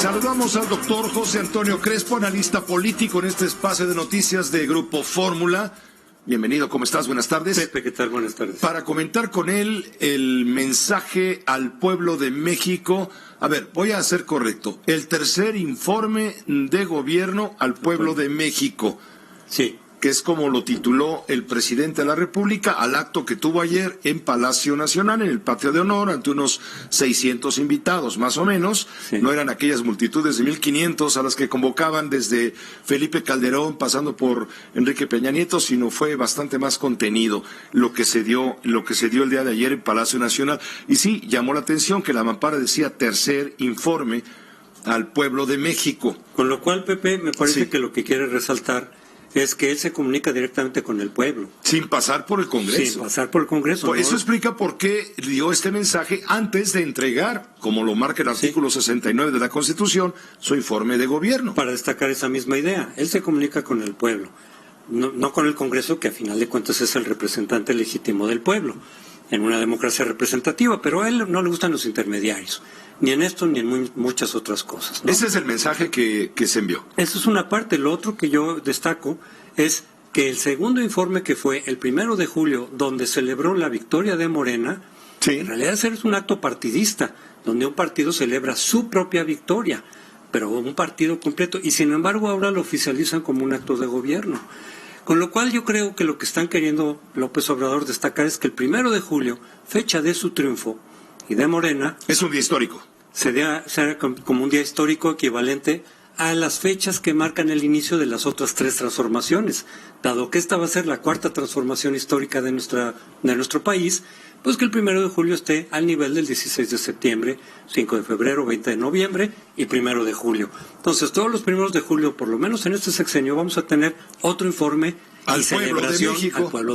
Saludamos al doctor José Antonio Crespo, analista político en este espacio de noticias de Grupo Fórmula. Bienvenido, ¿cómo estás? Buenas tardes. Pepe, ¿qué tal? Buenas tardes. Para comentar con él el mensaje al pueblo de México. A ver, voy a ser correcto. El tercer informe de gobierno al pueblo de México. Sí. Que es como lo tituló el presidente de la República al acto que tuvo ayer en Palacio Nacional, en el Patio de Honor, ante unos 600 invitados, más o menos. Sí. No eran aquellas multitudes de 1,500 a las que convocaban desde Felipe Calderón, pasando por Enrique Peña Nieto, sino fue bastante más contenido lo que se dio el día de ayer en Palacio Nacional. Y sí, llamó la atención que la mampara decía tercer informe al pueblo de México. Con lo cual, Pepe, me parece que lo que quiere resaltar es que él se comunica directamente con el pueblo. Sin pasar por el Congreso. Sin pasar por el Congreso. Por eso explica por qué dio este mensaje antes de entregar, como lo marca el artículo 69 de la Constitución, su informe de gobierno. Para destacar esa misma idea. Él se comunica con el pueblo, no con el Congreso, que a final de cuentas es el representante legítimo del pueblo, en una democracia representativa, pero a él no le gustan los intermediarios. Ni en esto ni en muchas otras cosas, ¿no? Ese es el mensaje que se envió. Eso es una parte. Lo otro que yo destaco es que el segundo informe, que fue el 1 de julio, donde celebró la victoria de Morena, en realidad es un acto partidista, donde un partido celebra su propia victoria, pero un partido completo, y sin embargo ahora lo oficializan como un acto de gobierno. Con lo cual yo creo que lo que están queriendo López Obrador destacar es que el 1 de julio, fecha de su triunfo y de Morena, es un día histórico. Será como un día histórico equivalente a las fechas que marcan el inicio de las otras 3 transformaciones. Dado que esta va a ser la 4ª transformación histórica de nuestro país, pues que el 1 de julio esté al nivel del 16 de septiembre, 5 de febrero, 20 de noviembre y 1 de julio. Entonces, todos los 1 de julio, por lo menos en este sexenio, vamos a tener otro informe al pueblo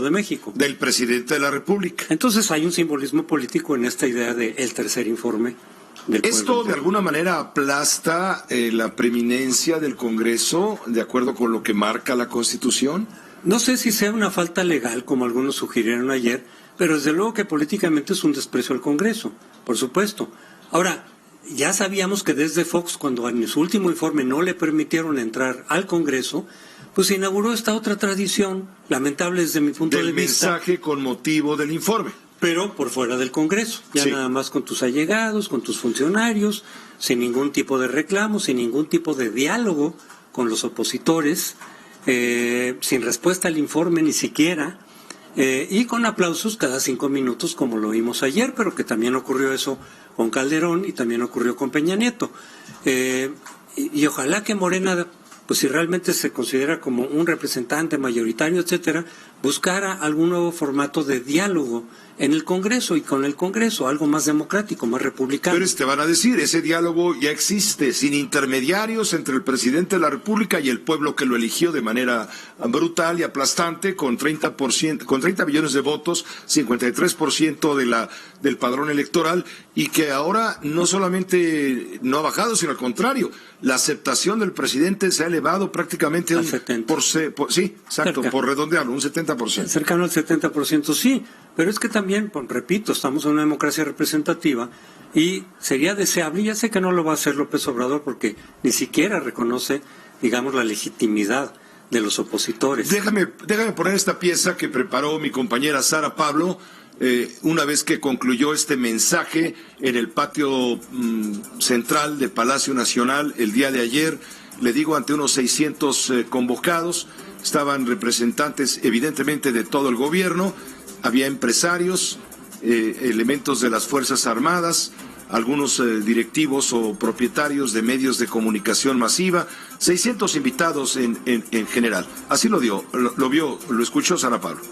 de México, del presidente de la República. Entonces, hay un simbolismo político en esta idea del tercer informe. ¿Esto de alguna manera aplasta la preeminencia del Congreso de acuerdo con lo que marca la Constitución? No sé si sea una falta legal, como algunos sugirieron ayer, pero desde luego que políticamente es un desprecio al Congreso, por supuesto. Ahora, ya sabíamos que desde Fox, cuando en su último informe no le permitieron entrar al Congreso, pues se inauguró esta otra tradición, lamentable desde mi punto de vista. Del mensaje con motivo del informe. Pero por fuera del Congreso, ya nada más con tus allegados, con tus funcionarios, sin ningún tipo de reclamo, sin ningún tipo de diálogo con los opositores, sin respuesta al informe ni siquiera, y con aplausos cada 5 minutos como lo vimos ayer, pero que también ocurrió eso con Calderón y también ocurrió con Peña Nieto. Y ojalá que Morena, pues si realmente se considera como un representante mayoritario, etcétera, buscara algún nuevo formato de diálogo en el Congreso y con el Congreso, algo más democrático, más republicano. Pero te van a decir, ese diálogo ya existe, sin intermediarios entre el presidente de la República y el pueblo que lo eligió de manera brutal y aplastante, con 30 millones de votos, 53% del padrón electoral, y que ahora no solamente no ha bajado, sino al contrario, la aceptación del presidente se ha elevado prácticamente al 70%. Por redondearlo, un 70%. Cercano al 70%, sí. Pero es que también, repito, estamos en una democracia representativa y sería deseable, ya sé que no lo va a hacer López Obrador porque ni siquiera reconoce, digamos, la legitimidad de los opositores. Déjame poner esta pieza que preparó mi compañera Sara Pablo, una vez que concluyó este mensaje en el patio central de Palacio Nacional el día de ayer, le digo, ante unos 600 convocados, estaban representantes evidentemente de todo el gobierno, había empresarios, elementos de las Fuerzas Armadas, algunos directivos o propietarios de medios de comunicación masiva, 600 invitados en general. Así lo escuchó Sara Pablo.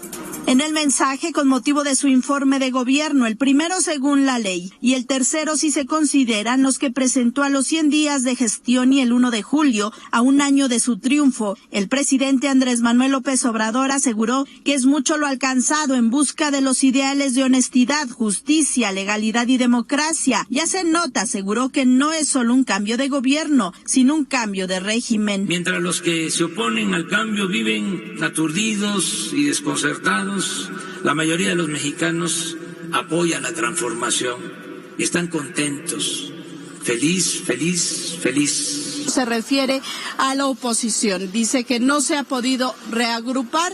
En el mensaje con motivo de su informe de gobierno, el primero según la ley y el tercero si se consideran los que presentó a los 100 días de gestión y el 1 de julio, a un año de su triunfo, el presidente Andrés Manuel López Obrador aseguró que es mucho lo alcanzado en busca de los ideales de honestidad, justicia, legalidad y democracia. Ya se nota, aseguró que no es solo un cambio de gobierno, sino un cambio de régimen. Mientras los que se oponen al cambio viven aturdidos y desconcertados, la mayoría de los mexicanos apoyan la transformación y están contentos feliz, feliz, feliz. Se refiere a la oposición, dice que no se ha podido reagrupar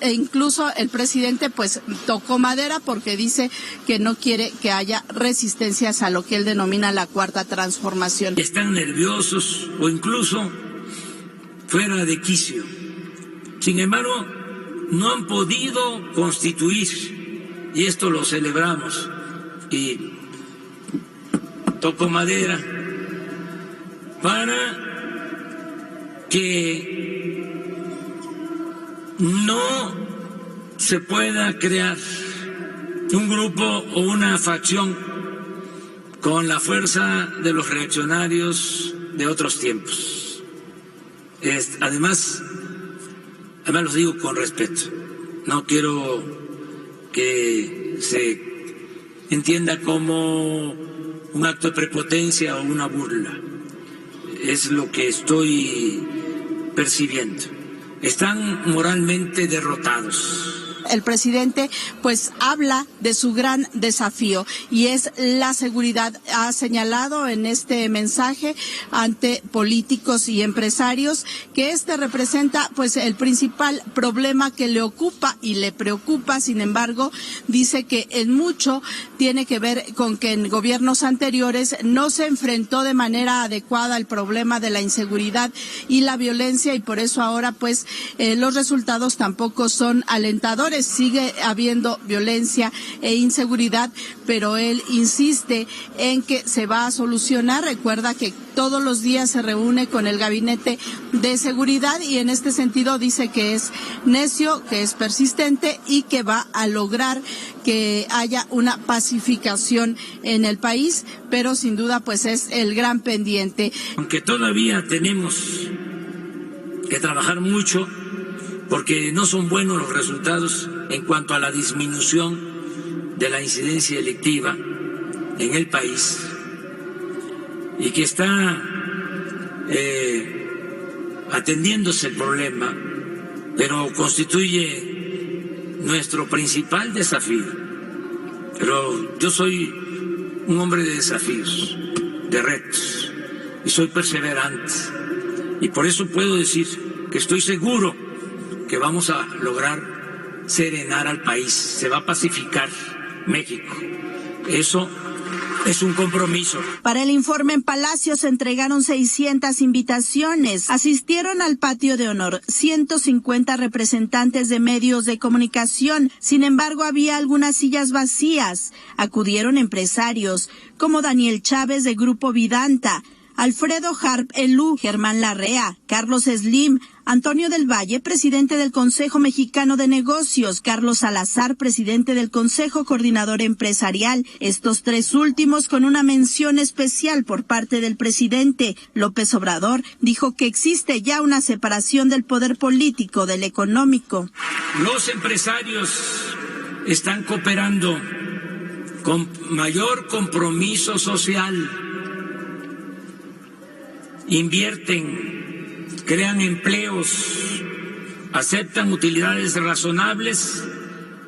e incluso el presidente pues tocó madera porque dice que no quiere que haya resistencias a lo que él denomina la cuarta transformación. Están nerviosos o incluso fuera de quicio. Sin embargo, no han podido constituir, y esto lo celebramos, y toco madera, para que no se pueda crear un grupo o una facción con la fuerza de los reaccionarios de otros tiempos. Además lo digo con respeto, no quiero que se entienda como un acto de prepotencia o una burla, es lo que estoy percibiendo. Están moralmente derrotados. El presidente pues habla de su gran desafío y es la seguridad. Ha señalado en este mensaje ante políticos y empresarios que este representa pues el principal problema que le ocupa y le preocupa. Sin embargo, dice que en mucho tiene que ver con que en gobiernos anteriores no se enfrentó de manera adecuada el problema de la inseguridad y la violencia y por eso ahora pues los resultados tampoco son alentadores. Sigue habiendo violencia e inseguridad, pero él insiste en que se va a solucionar. Recuerda que todos los días se reúne con el Gabinete de Seguridad y en este sentido dice que es necio, que es persistente y que va a lograr que haya una pacificación en el país, pero sin duda pues es el gran pendiente. Aunque todavía tenemos que trabajar mucho, porque no son buenos los resultados en cuanto a la disminución de la incidencia delictiva en el país y que está atendiéndose el problema, pero constituye nuestro principal desafío. Pero yo soy un hombre de desafíos, de retos, y soy perseverante, y por eso puedo decir que estoy seguro que vamos a lograr serenar al país, se va a pacificar México. Eso es un compromiso. Para el informe en Palacio se entregaron 600 invitaciones. Asistieron al patio de honor 150 representantes de medios de comunicación. Sin embargo, había algunas sillas vacías. Acudieron empresarios como Daniel Chávez de Grupo Vidanta, Alfredo Harp Elú, Germán Larrea, Carlos Slim, Antonio del Valle, presidente del Consejo Mexicano de Negocios, Carlos Salazar, presidente del Consejo Coordinador Empresarial, estos tres últimos con una mención especial por parte del presidente. López Obrador dijo que existe ya una separación del poder político del económico. Los empresarios están cooperando con mayor compromiso social, invierten, crean empleos, aceptan utilidades razonables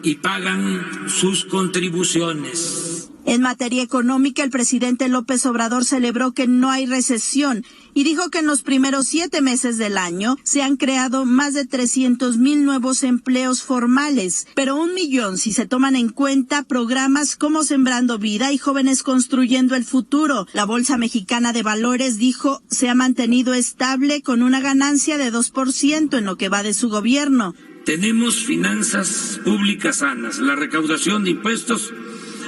y pagan sus contribuciones. En materia económica, el presidente López Obrador celebró que no hay recesión y dijo que en los primeros 7 meses del año se han creado más de 300,000 nuevos empleos formales, pero 1 millón si se toman en cuenta programas como Sembrando Vida y Jóvenes Construyendo el Futuro. La Bolsa Mexicana de Valores, dijo, se ha mantenido estable con una ganancia de 2% en lo que va de su gobierno. Tenemos finanzas públicas sanas. La recaudación de impuestos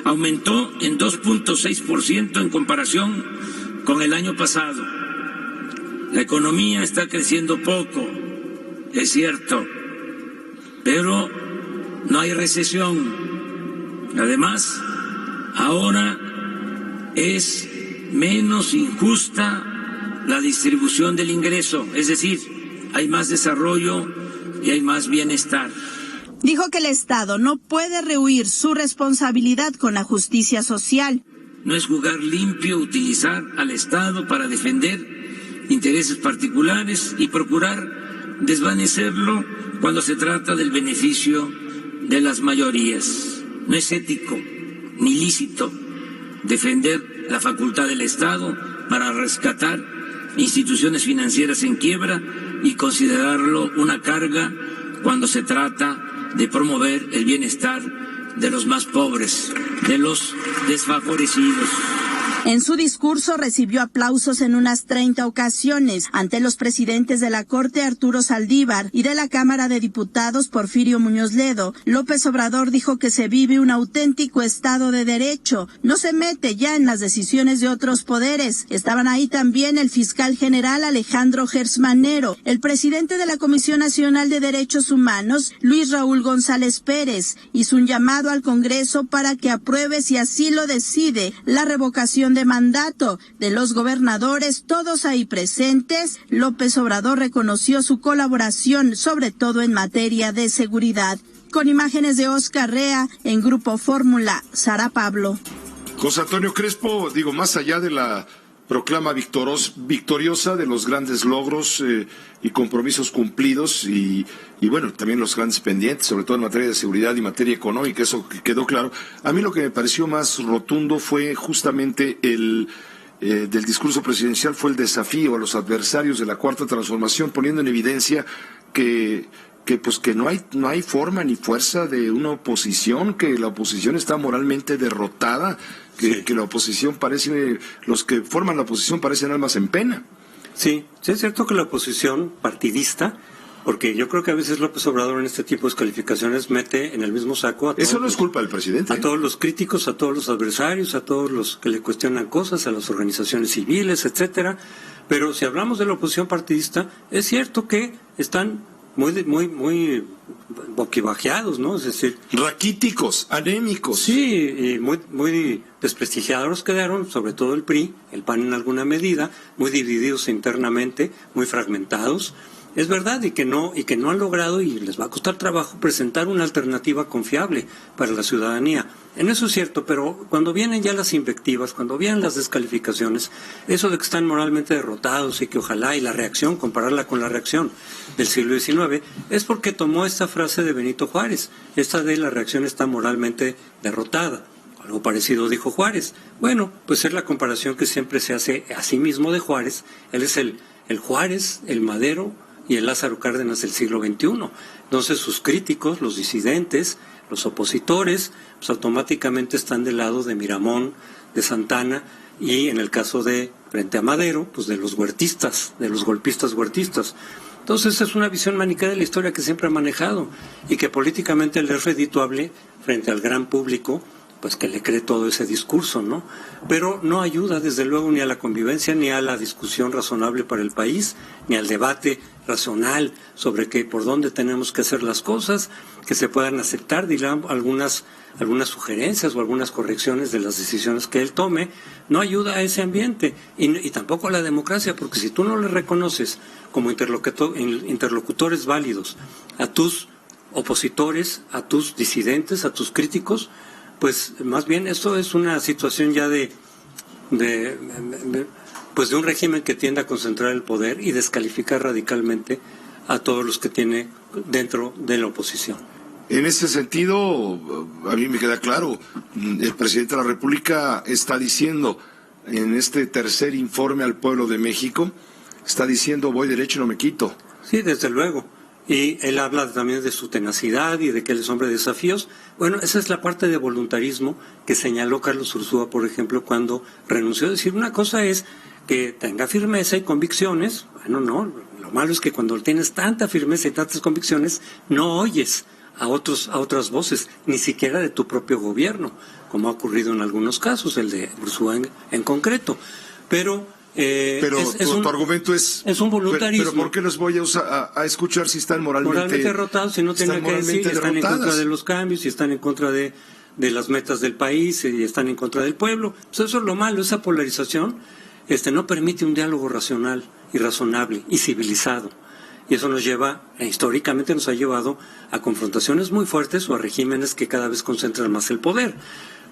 aumentó en 2.6% en comparación con el año pasado. La economía está creciendo poco, es cierto, pero no hay recesión. Además, ahora es menos injusta la distribución del ingreso, es decir, hay más desarrollo y hay más bienestar. Dijo que el Estado no puede rehuir su responsabilidad con la justicia social. No es jugar limpio utilizar al Estado para defender intereses particulares y procurar desvanecerlo cuando se trata del beneficio de las mayorías. No es ético ni lícito defender la facultad del Estado para rescatar instituciones financieras en quiebra y considerarlo una carga cuando se trata de promover el bienestar de los más pobres, de los desfavorecidos. En su discurso recibió aplausos en unas 30 ocasiones ante los presidentes de la Corte, Arturo Saldívar, y de la Cámara de Diputados, Porfirio Muñoz Ledo. López Obrador dijo que se vive un auténtico Estado de Derecho. No se mete ya en las decisiones de otros poderes. Estaban ahí también el fiscal general Alejandro Gertz Manero, el presidente de la Comisión Nacional de Derechos Humanos, Luis Raúl González Pérez. Hizo un llamado al Congreso para que apruebe, si así lo decide, la revocación de mandato de los gobernadores, todos ahí presentes. López Obrador reconoció su colaboración, sobre todo en materia de seguridad. Con imágenes de Oscar Rea, en Grupo Fórmula, Sara Pablo. José Antonio Crespo, más allá de la proclama victoriosa, de los grandes logros y compromisos cumplidos y bueno, también los grandes pendientes, sobre todo en materia de seguridad y materia económica, eso quedó claro. A mí lo que me pareció más rotundo fue justamente del discurso presidencial, fue el desafío a los adversarios de la Cuarta Transformación, poniendo en evidencia que no hay forma ni fuerza de una oposición, que la oposición está moralmente derrotada, que la oposición los que forman la oposición parecen almas en pena. Sí, es cierto que la oposición partidista, porque yo creo que a veces López Obrador en este tipo de calificaciones mete en el mismo saco a todos. Eso no es culpa del presidente. A todos los críticos, a todos los adversarios, a todos los que le cuestionan cosas, a las organizaciones civiles, etcétera. Pero si hablamos de la oposición partidista, es cierto que están muy boquibajeados, ¿no? Es decir, raquíticos, anémicos. Sí, y muy desprestigiados quedaron, sobre todo el PRI, el PAN en alguna medida, muy divididos internamente, muy fragmentados. Es verdad, y que no han logrado, y les va a costar trabajo, presentar una alternativa confiable para la ciudadanía. En eso es cierto, pero cuando vienen ya las invectivas, cuando vienen las descalificaciones, eso de que están moralmente derrotados y que ojalá, y la reacción, compararla con la reacción del siglo XIX, es porque tomó esta frase de Benito Juárez, esta de la reacción está moralmente derrotada. Algo parecido dijo Juárez. Bueno, pues es la comparación que siempre se hace a sí mismo de Juárez. Él es el Juárez, el Madero y el Lázaro Cárdenas del siglo XXI. Entonces sus críticos, los disidentes, los opositores, pues automáticamente están del lado de Miramón, de Santana, y en el caso de frente a Madero, pues de los huertistas, de los golpistas huertistas. Entonces es una visión maniquea de la historia que siempre ha manejado y que políticamente le es redituable frente al gran público, pues que le cree todo ese discurso, ¿no? Pero no ayuda desde luego ni a la convivencia, ni a la discusión razonable para el país, ni al debate racional sobre por dónde tenemos que hacer las cosas, que se puedan aceptar, digamos, algunas sugerencias o algunas correcciones de las decisiones que él tome. No ayuda a ese ambiente y tampoco a la democracia, porque si tú no le reconoces como interlocutores válidos a tus opositores, a tus disidentes, a tus críticos, pues más bien esto es una situación ya de un régimen que tiende a concentrar el poder y descalificar radicalmente a todos los que tiene dentro de la oposición. En ese sentido, a mí me queda claro, el presidente de la República está diciendo en este tercer informe al pueblo de México, está diciendo voy derecho y no me quito. Sí, desde luego. Y él habla también de su tenacidad y de que él es hombre de desafíos. Bueno, esa es la parte de voluntarismo que señaló Carlos Ursúa, por ejemplo, cuando renunció. Es decir, una cosa es que tenga firmeza y convicciones. Bueno, no, lo malo es que cuando tienes tanta firmeza y tantas convicciones, no oyes a otras voces, ni siquiera de tu propio gobierno, como ha ocurrido en algunos casos, el de Ursúa en concreto. Pero tu argumento es un voluntarismo. Pero ¿por qué los voy a escuchar si están moralmente derrotados? Si no tienen que decir, están en contra de los cambios, y están en contra de las metas del país, y están en contra del pueblo. Pues eso es lo malo, esa polarización no permite un diálogo racional y razonable y civilizado. Y eso históricamente nos ha llevado a confrontaciones muy fuertes o a regímenes que cada vez concentran más el poder.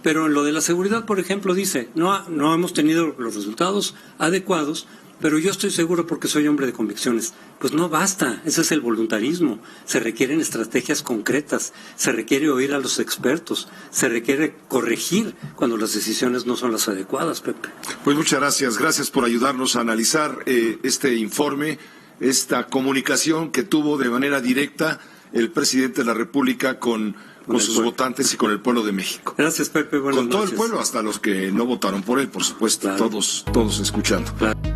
Pero en lo de la seguridad, por ejemplo, dice, no hemos tenido los resultados adecuados, pero yo estoy seguro porque soy hombre de convicciones. Pues no basta, ese es el voluntarismo. Se requieren estrategias concretas, se requiere oír a los expertos, se requiere corregir cuando las decisiones no son las adecuadas, Pepe. Pues muchas gracias, gracias por ayudarnos a analizar este informe, esta comunicación que tuvo de manera directa el presidente de la República con sus votantes y con el pueblo de México. Gracias, Pepe. Buenas noches. Con todo noches. el pueblo, hasta los que no votaron por él, por supuesto, claro. todos escuchando. Claro.